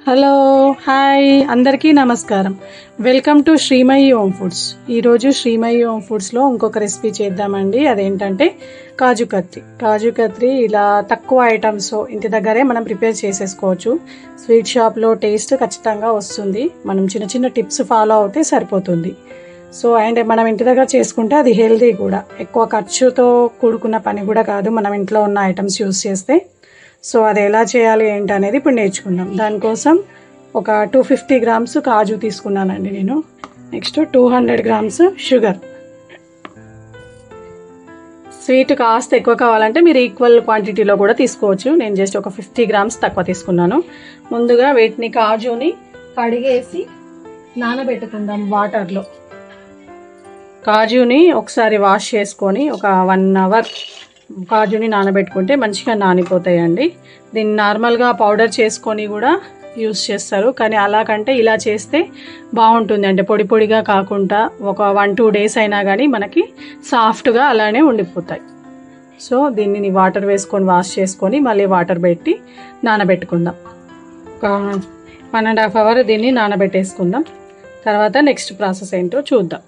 Hello hi అందరికీ నమస్కారం. Welcome to Srimayi home foods. ఈరోజు శ్రీమయి హోమ్ ఫుడ్స్లో ఇంకొక రెసిపీ చేద్దామండి. అదేంటంటే కాజు కత్రీ ఇలా తక్కువ ఐటమ్స్ ఇంటి దగ్గరే మనం ప్రిపేర్ చేసేసుకోవచ్చు. స్వీట్ షాప్లో టేస్ట్ ఖచ్చితంగా వస్తుంది. మనం చిన్న చిన్న టిప్స్ ఫాలో అవుతే సరిపోతుంది. సో అండ్ మనం ఇంటి దగ్గర చేసుకుంటే అది హెల్దీ కూడా, ఎక్కువ ఖర్చుతో కూడుకున్న పని కూడా కాదు మనం ఇంట్లో ఉన్న ఐటమ్స్ యూస్ చేస్తే. సో అది ఎలా చేయాలి ఏంటి అనేది ఇప్పుడు నేర్చుకుందాం. దానికోసం ఒక 250 గ్రామ్స్ కాజు తీసుకున్నానండి నేను. Next 200 grams sugar. స్వీట్ కాస్త ఎక్కువ కావాలంటే మీరు ఈక్వల్ క్వాంటిటీలో కూడా తీసుకోవచ్చు. నేను జస్ట్ ఒక 50 గ్రామ్స్ తక్కువ తీసుకున్నాను. ముందుగా వీటిని కాజుని కడిగేసి నానబెట్టుకుందాం వాటర్లో. కాజుని ఒకసారి వాష్ చేసుకొని ఒక 1 అవర్ కాజుని నానబెట్టుకుంటే మంచిగా నానిపోతాయండి. దీన్ని నార్మల్గా పౌడర్ చేసుకొని కూడా యూస్ చేస్తారు, కానీ అలా కంటే ఇలా చేస్తే బాగుంటుంది. అంటే పొడి పొడిగా కాకుండా ఒక 1-2 డేస్ అయినా కానీ మనకి సాఫ్ట్గా అలానే ఉండిపోతాయి. సో దీన్ని వాటర్ వేసుకొని వాష్ చేసుకొని మళ్ళీ వాటర్ పెట్టి నానబెట్టుకుందాం. ఒక 1.5 అవర్ దీన్ని నానబెట్టేసుకుందాం. తర్వాత నెక్స్ట్ ప్రాసెస్ ఏంటో చూద్దాం.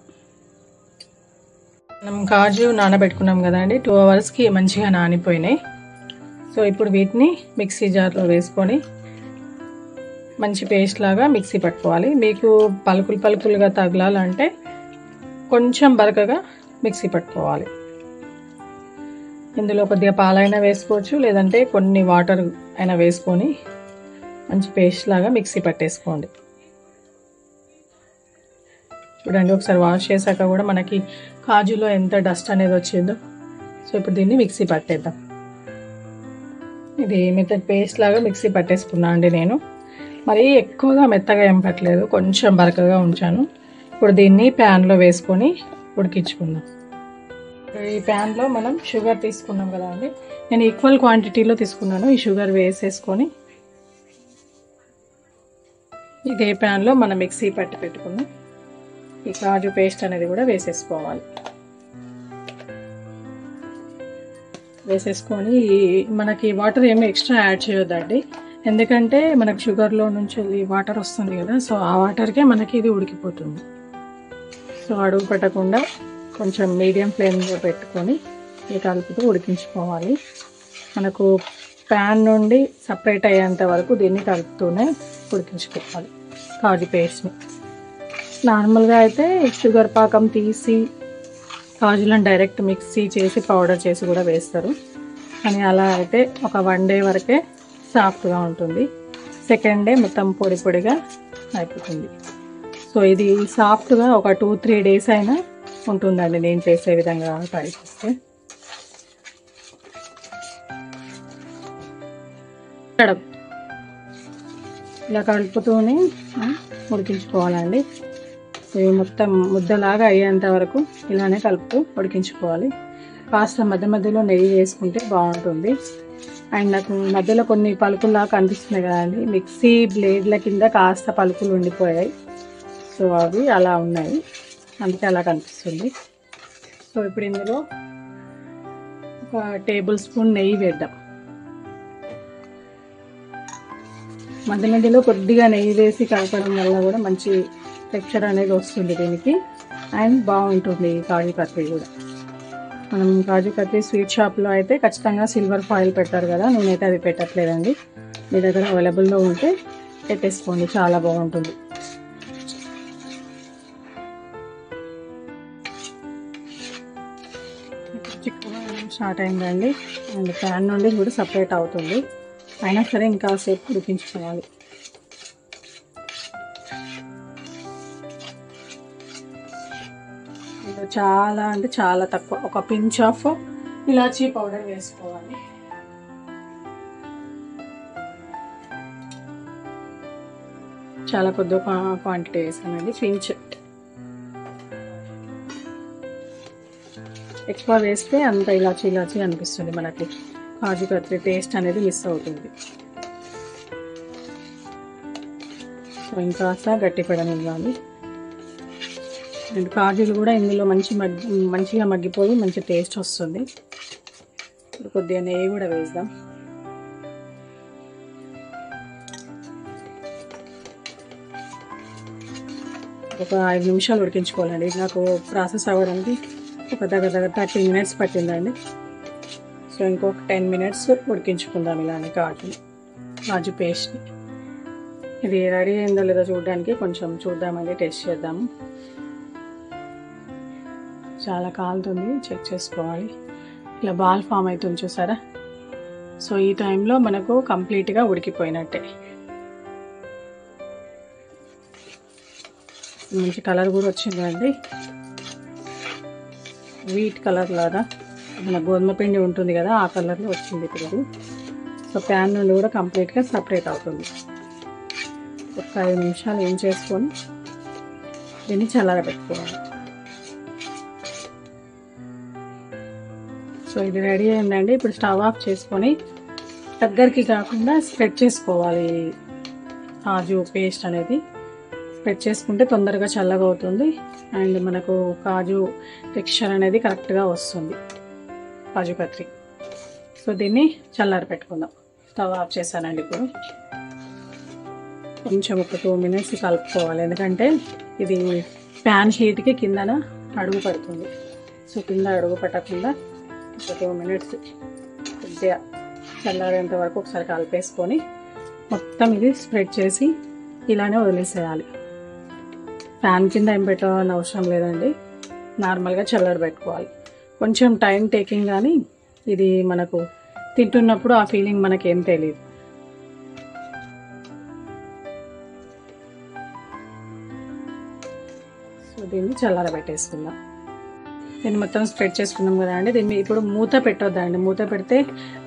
మనం కాజు నానబెట్టుకున్నాం కదండి, 2 అవర్స్కి మంచిగా నానిపోయినాయి. సో ఇప్పుడు వీటిని మిక్సీ జార్లో వేసుకొని మంచి పేస్ట్ లాగా మిక్సీ పట్టుకోవాలి. మీకు పలుకులుగా తగలాలంటే కొంచెం బరకగా మిక్సీ పట్టుకోవాలి. ఇందులో కొద్దిగా పాలైనా వేసుకోవచ్చు, లేదంటే కొన్ని వాటర్ అయినా వేసుకొని మంచి పేస్ట్ లాగా మిక్సీ పట్టేసుకోండి. చూడండి, ఒకసారి వాష్ చేశాక కూడా మనకి కాజులో ఎంత డస్ట్ అనేది వచ్చిందో. సో ఇప్పుడు దీన్ని మిక్సీ పట్టేద్దాం. ఇది మెత్తటి పేస్ట్ లాగా మిక్సీ పట్టేసుకున్నా అండి నేను. మరి ఎక్కువగా మెత్తగా ఏం పట్టలేదు, కొంచెం బరకగా ఉంచాను. ఇప్పుడు దీన్ని ప్యాన్లో వేసుకొని ఉడికించుకుందాం. ఈ ప్యాన్లో మనం షుగర్ తీసుకున్నాం కదా అండి, నేను ఈక్వల్ క్వాంటిటీలో తీసుకున్నాను. ఈ షుగర్ వేసేసుకొని ఇదే ప్యాన్లో మనం మిక్సీ పట్టి పెట్టుకున్నాం ఈ కాజు పేస్ట్ అనేది కూడా వేసేసుకోవాలి. వేసేసుకొని మనకి వాటర్ ఏమీ ఎక్స్ట్రా యాడ్ చేయొద్దండి, ఎందుకంటే మనకి షుగర్లో నుంచి వాటర్ వస్తుంది కదా. సో ఆ వాటర్కే మనకి ఇది ఉడికిపోతుంది. సో అడుగు పెట్టకుండా కొంచెం మీడియం ఫ్లేమ్లో పెట్టుకొని ఇది కలుపుతూ ఉడికించుకోవాలి. మనకు ప్యాన్ నుండి సపరేట్ అయ్యేంత వరకు దీన్ని కలుపుతూనే ఉడికించుకోవాలి కాజు పేస్ట్ని. నార్మల్గా అయితే షుగర్ పాకం తీసి కాజులను డైరెక్ట్ మిక్సీ చేసి పౌడర్ చేసి కూడా వేస్తారు, కానీ అలా అయితే ఒక 1 డే వరకే సాఫ్ట్గా ఉంటుంది. సెకండ్ డే మొత్తం పొడి పొడిగా అయిపోతుంది. సో ఇది సాఫ్ట్గా ఒక 2-3 డేస్ అయినా ఉంటుందండి నేను చేసే విధంగా ట్రై చేస్తే. ఇలా కలుపుతూనే ఉడికించుకోవాలండి. ఇవి మొత్తం ముద్దలాగా అయ్యేంత వరకు ఇలానే కలుపుతూ ఉడికించుకోవాలి. కాస్త మధ్య మధ్యలో నెయ్యి వేసుకుంటే బాగుంటుంది. అండ్ నాకు మధ్యలో కొన్ని పలుకుల్లాగా కనిపిస్తున్నాయి కదండి, మిక్సీ బ్లేడ్ల కింద కాస్త పలుకులు ఉండిపోయాయి. సో అవి అలా ఉన్నాయి, అందుకే అలా కనిపిస్తుంది. సో ఇప్పుడు ఇందులో ఒక టేబుల్ స్పూన్ నెయ్యి వేద్దాం. మధ్య మధ్యలో కొద్దిగా నెయ్యి వేసి కలపడం వల్ల కూడా మంచి టెక్స్చర్ అనేది వస్తుంది దీనికి, అండ్ బాగుంటుంది కాజు కత్రీ కూడా. మనం కాజు కత్రీ స్వీట్ షాప్లో అయితే ఖచ్చితంగా సిల్వర్ ఫాయిల్ పెడతారు కదా, నేనైతే అది పెట్టట్లేదండి. మీ దగ్గర అవైలబుల్లో ఉంటే పెట్టేసుకోండి, చాలా బాగుంటుంది. చిక్కుగా స్టార్ట్ అయిందండి, అండ్ ప్యాన్ నుండి కూడా సపరేట్ అవుతుంది. అయినా సరే ఇంకా సేపు ఉడికించుకోవాలి. చాలా అంటే చాలా తక్కువ, ఒక పించ్ ఆఫ్ ఇలాచీ పౌడర్ వేసుకోవాలి. చాలా కొద్ది క్వాంటిటీ వేసానండి, పించ్. ఎక్కువ వేస్తే అంత ఇలాచీ అనిపిస్తుంది మనకి, కాజు కత్రీ టేస్ట్ అనేది మిస్ అవుతుంది. సో ఇంకా గట్టి పడనివ్వాలి. అండ్ కాజులు కూడా ఇందులో మంచిగా మగ్గిపోయి మంచి టేస్ట్ వస్తుంది. కొద్దిగా నెయ్యి కూడా వేద్దాం. ఒక 5 నిమిషాలు ఉడికించుకోవాలండి. నాకు ప్రాసెస్ అవ్వడానికి ఒక దగ్గర 30 మినిట్స్ పట్టిందండి. సో ఇంకొక 10 మినిట్స్ ఉడికించుకుందాం ఇలానే కాజు పేస్ట్ని. ఇది రెడీ అయిందో లేదో చూడడానికి కొంచెం చూద్దామండి, టేస్ట్ చేద్దాము. చాలా కాలుతుంది, చెక్ చేసుకోవాలి. ఇలా బాల్ ఫామ్ అవుతుంది చూసారా. సో ఈ టైంలో మనకు కంప్లీట్గా ఉడికిపోయినట్టే. మంచి కలర్ కూడా వచ్చిందండి, వీట్ కలర్ లాగా. మన గోధుమ పిండి ఉంటుంది కదా, ఆ కలర్లో వచ్చింది ఇప్పుడు ఇది. సో ప్యాన్ నుండి కూడా కంప్లీట్గా సపరేట్ అవుతుంది. ఒక 5 నిమిషాలు ఏం చేసుకొని దీన్ని చల్లారబెట్టుకోవాలి. సో ఇది రెడీ అయిందండి. ఇప్పుడు స్టవ్ ఆఫ్ చేసుకొని దగ్గరికి కాకుండా స్ప్రెడ్ చేసుకోవాలి. కాజు పేస్ట్ అనేది స్ప్రెడ్ చేసుకుంటే తొందరగా చల్లగా అవుతుంది అండ్ మనకు కాజు టెక్స్చర్ అనేది కరెక్ట్గా వస్తుంది, కాజు కత్రి. సో దీన్ని చల్లారి పెట్టుకుందాం. స్టవ్ ఆఫ్ చేశానండి. ఇప్పుడు కొంచెం ఒక 2 మినిట్స్ కలుపుకోవాలి, ఎందుకంటే ఇది ప్యాన్ హీట్కి కిందన అడుగు పడుతుంది. సో కింద అడుగు పట్టకుండా ఒక 2 మినిట్స్ కొద్దిగా చల్లారేంత వరకు ఒకసారి కలిపేసుకొని మొత్తం ఇది స్ప్రెడ్ చేసి ఇలానే వదిలేసేయాలి. ఫ్యాన్ కింద ఏం పెట్టాలని అవసరం లేదండి, నార్మల్గా చల్లారి పెట్టుకోవాలి. కొంచెం టైం టేకింగ్, కానీ ఇది మనకు తింటున్నప్పుడు ఆ ఫీలింగ్ మనకేం తెలియదు. సో దీన్ని చల్లారబెట్టేసుకుందాం. దీన్ని మొత్తం స్ప్రెడ్ చేసుకున్నాం కదా అండి. దీన్ని ఇప్పుడు మూత పెట్టొద్దండి. మూత పెడితే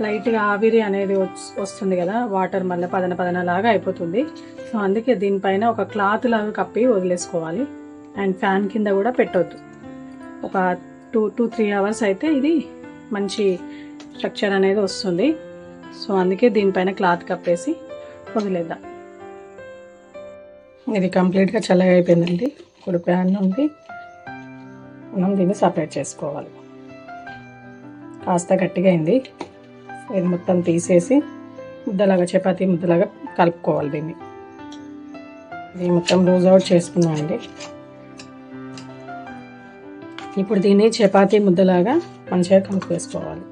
లైట్గా ఆవిరి అనేది వస్తుంది కదా, వాటర్ మళ్ళీ పదన లాగా అయిపోతుంది. సో అందుకే దీనిపైన ఒక క్లాత్ లాగా కప్పి వదిలేసుకోవాలి. అండ్ ఫ్యాన్ కింద కూడా పెట్టొద్దు. ఒక 2-3 అవర్స్ అయితే ఇది మంచి స్ట్రక్చర్ అనేది వస్తుంది. సో అందుకే దీనిపైన క్లాత్ కప్పేసి వదిలేద్దాం. ఇది కంప్లీట్గా చల్లగా అయిపోయిందండి. ఇప్పుడు ప్యాన్ నుండి మనం దీన్ని సపరేట్ చేసుకోవాలి. కాస్త గట్టిగా అయింది. ఇది మొత్తం తీసేసి ముద్దలాగా, చపాతీ ముద్దలాగా కలుపుకోవాలి. దీన్ని ఇది మొత్తం రోజ్ అవుట్ చేసుకున్నామండి. ఇప్పుడు దీన్ని చపాతీ ముద్దలాగా మంచిగా కలిపేసుకోవాలి.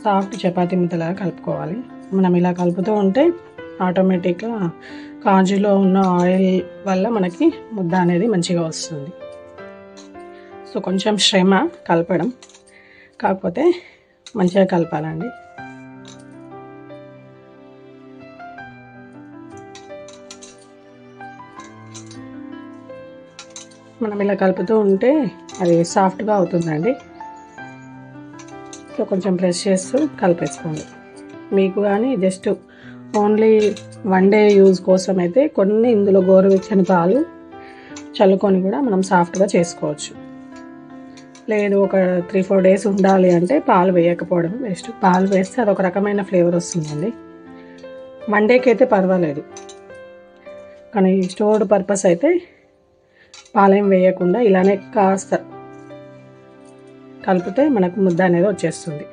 సాఫ్ట్ చపాతీ ముద్దలాగా కలుపుకోవాలి. మనం ఇలా కలుపుతూ ఉంటే ఆటోమేటిక్గా కాజులో ఉన్న ఆయిల్ వల్ల మనకి ముద్ద అనేది మంచిగా వస్తుంది. సో కొంచెం శ్రమ కలపడం, కాకపోతే మంచిగా కలపాలండి. మనం ఇలా కలుపుతూ ఉంటే అది సాఫ్ట్గా అవుతుందండి. సో కొంచెం ప్రెస్ చేస్తూ కలిపేసుకోండి. మీకు కానీ జస్ట్ ఓన్లీ 1 డే యూజ్ కోసం అయితే కొన్ని ఇందులో గోరువెచ్చని పాలు చల్లుకొని కూడా మనం సాఫ్ట్గా చేసుకోవచ్చు. లేదు ఒక 3-4 డేస్ ఉండాలి అంటే పాలు వేయకపోవడం బెస్ట్. పాలు వేస్తే అదొక రకమైన ఫ్లేవర్ వస్తుందండి. 1 డేకి అయితే పర్వాలేదు, కానీ స్టోర్డ్ పర్పస్ అయితే పాలేం వేయకుండా ఇలానే కాస్త కలిపితే మనకు ముద్ద అనేది వచ్చేస్తుంది.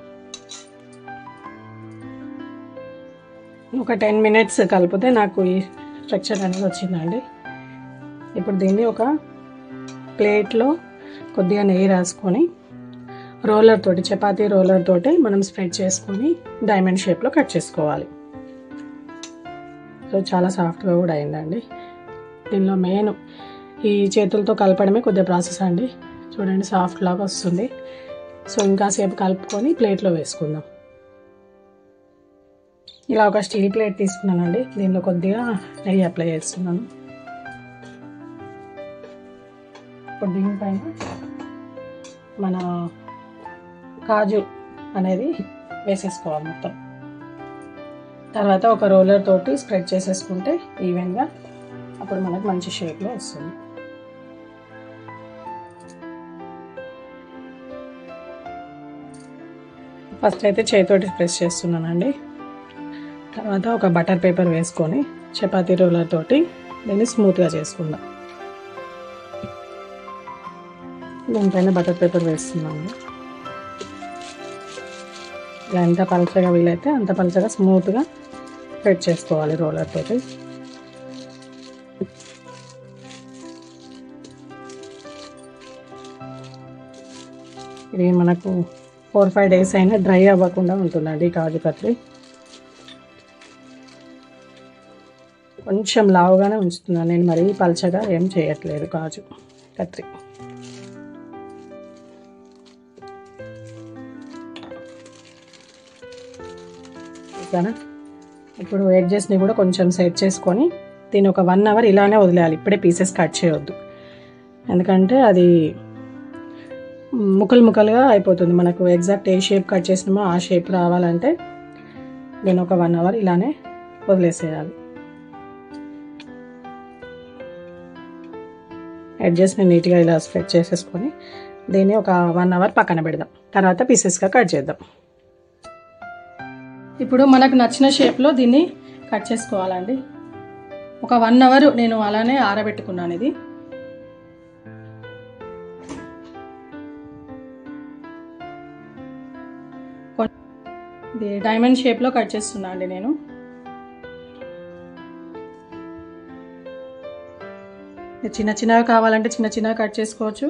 ఒక 10 మినిట్స్ కలిపితే నాకు ఈ స్ట్రక్చర్ అనేది వచ్చిందండి. ఇప్పుడు దీన్ని ఒక ప్లేట్లో కొద్దిగా నెయ్యి రాసుకొని రోలర్ తోటి, చపాతీ రోలర్ తోటి మనం స్ప్రెడ్ చేసుకొని డైమండ్ షేప్లో కట్ చేసుకోవాలి. సో చాలా సాఫ్ట్గా కూడా అయిందండి. దీనిలో మెయిన్ ఈ చేతులతో కలపడమే కొద్దిగా ప్రాసెస్ అండి. చూడండి సాఫ్ట్ లాగా వస్తుంది. సో ఇంకాసేపు కలుపుకొని ప్లేట్లో వేసుకుందాం. ఇలా ఒక స్టీల్ ప్లేట్ తీసుకున్నానండి. దీనిలో కొద్దిగా నెయ్యి అప్లై చేస్తున్నాను. ఇప్పుడు దీనిపైన మన కాజు అనేది వేసేసుకోవాలి మొత్తం. తర్వాత ఒక రోలర్ తోటి స్ప్రెడ్ చేసేసుకుంటే ఈవెన్గా అప్పుడు మనకు మంచి షేప్లో వస్తుంది. ఫస్ట్ అయితే చేతితోటి ప్రెస్ చేస్తున్నానండి. తర్వాత ఒక బటర్ పేపర్ వేసుకొని చపాతీ రోలర్ తోటి దీన్ని స్మూత్గా చేసుకుందాం. దీనిపైన బటర్ పేపర్ వేస్తున్నాము. ఇలా ఎంత పలచగా వీలైతే అంత పలచగా స్మూత్గా స్ప్రెడ్ చేసుకోవాలి రోలర్ తోటి. ఇది మనకు 4-5 డేస్ అయినా డ్రై అవ్వకుండా ఉంటుందండి కాజు కత్రి. కొంచెం లావుగానే ఉంచుతున్నాను నేను, మరీ పల్చగా ఏం చేయట్లేదు కాజు కత్రి. ఓకేనా? ఇప్పుడు ఎడ్జెస్ని కూడా కొంచెం సెట్ చేసుకొని దీన్ని ఒక 1 అవర్ ఇలానే వదిలేయాలి. ఇప్పుడే పీసెస్ కట్ చేయొద్దు, ఎందుకంటే అది ముక్కలు ముక్కలుగా అయిపోతుంది. మనకు ఎగ్జాక్ట్ ఏ షేప్ కట్ చేసినామో ఆ షేప్ రావాలంటే దీన్ని ఒక 1 అవర్ ఇలానే వదిలేసేయాలి. ఎడ్జెస్ని నీట్గా ఇలా స్ప్రెడ్ చేసేసుకొని దీన్ని ఒక 1 అవర్ పక్కన పెడదాం. తర్వాత పీసెస్గా కట్ చేద్దాం. ఇప్పుడు మనకు నచ్చిన షేప్లో దీన్ని కట్ చేసుకోవాలండి. ఒక 1 అవర్ నేను అలానే ఆరబెట్టుకున్నాను. ఇది డైమండ్ షేప్లో కట్ చేస్తున్నా అండి నేను. చిన్న చిన్నగా కావాలంటే చిన్న చిన్నగా కట్ చేసుకోవచ్చు,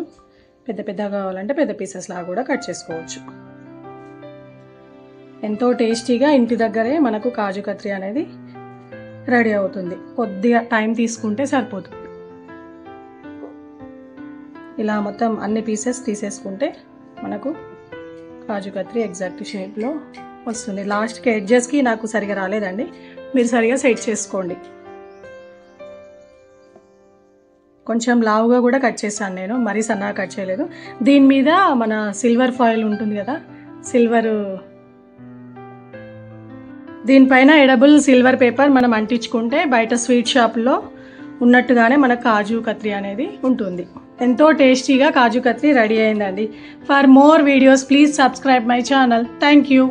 పెద్ద పెద్దగా కావాలంటే పెద్ద పీసెస్ లాగా కూడా కట్ చేసుకోవచ్చు. ఎంతో టేస్టీగా ఇంటి దగ్గరే మనకు కాజు కత్రి అనేది రెడీ అవుతుంది. కొద్దిగా టైం తీసుకుంటే సరిపోతుంది. ఇలా మొత్తం అన్ని పీసెస్ తీసేసుకుంటే మనకు కాజు కత్రి ఎగ్జాక్ట్ షేప్లో వస్తుంది. లాస్ట్కి ఎడ్జెస్కి నాకు సరిగా రాలేదండి, మీరు సరిగా సెట్ చేసుకోండి. కొంచెం లావుగా కూడా కట్ చేశాను నేను, మరీ సన్నగా కట్ చేయలేదు. దీని మీద మన సిల్వర్ ఫాయిల్ ఉంటుంది కదా, దీనిపైన ఎడబుల్ సిల్వర్ పేపర్ మనం అంటించుకుంటే బయట స్వీట్ షాప్లో ఉన్నట్టుగానే మన కాజు కత్రి అనేది ఉంటుంది. ఎంతో టేస్టీగా కాజు కత్రి రెడీ అయిందండి. For more videos please subscribe my channel. Thank you.